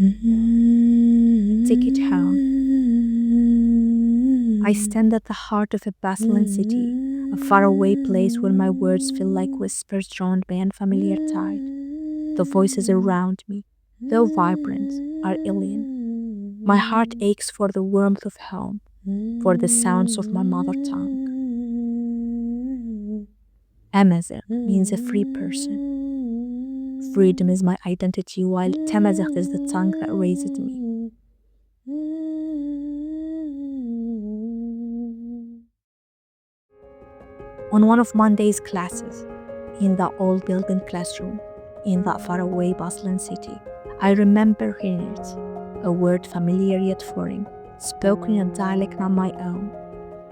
Ticket home. I stand at the heart of a bustling city, a faraway place where my words feel like whispers drowned by unfamiliar tide. The voices around me, though vibrant, are alien. My heart aches for the warmth of home, for the sounds of my mother tongue. Amazigh means a free person. Freedom is my identity, while Tamazight is the tongue that raised me. On one of Monday's classes, in that old building classroom, in that faraway bustling city, I remember hearing it, a word familiar yet foreign, spoken in a dialect not my own.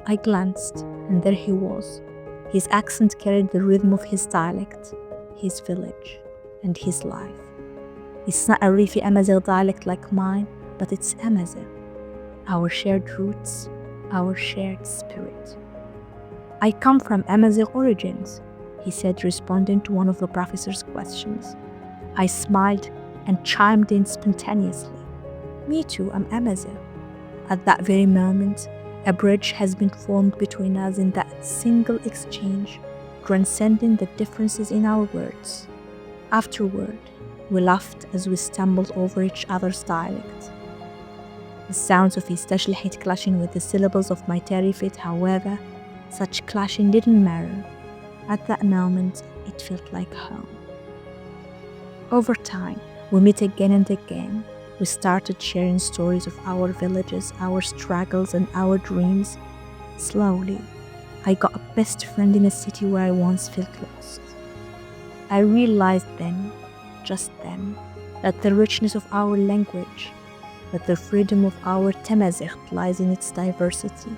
I glanced, and there he was. His accent carried the rhythm of his dialect, his village, and his life. It's not a Rifi Amazigh dialect like mine, but it's Amazigh, our shared roots, our shared spirit. I come from Amazigh origins, he said, responding to one of the professor's questions. I smiled and chimed in spontaneously. Me too, I'm Amazigh. At that very moment, a bridge has been formed between us in that single exchange, transcending the differences in our words. Afterward, we laughed as we stumbled over each other's dialect. The sounds of his tashlihit clashing with the syllables of my tarifit, however, such clashing didn't matter. At that moment, it felt like home. Over time, we met again and again. We started sharing stories of our villages, our struggles, and our dreams. Slowly, I got a best friend in a city where I once felt lost. I realized then, just then, that the richness of our language, that the freedom of our Tamazight lies in its diversity,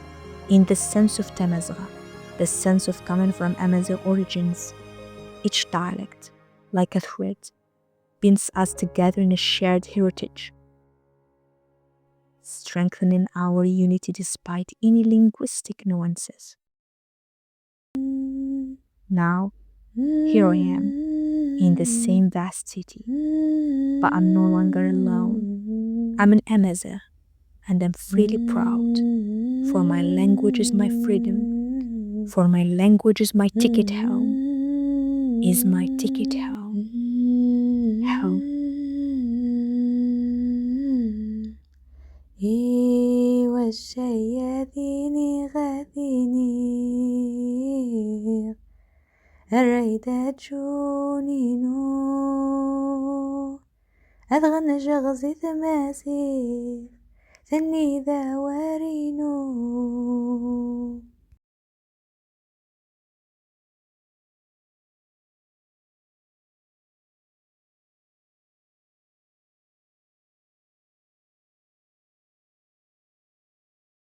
in the sense of Tamazight, the sense of coming from Amazigh origins. Each dialect, like a thread, binds us together in a shared heritage, strengthening our unity despite any linguistic nuances. Now, here I am, in the same vast city, but I'm no longer alone. I'm an Amazigh, and I'm freely proud, for my language is my freedom, for my language is my ticket home, is my ticket home, home. والشياطين غاثيني الريدة جونينو أذغن جغزي ثماسي ثني ذا وارينو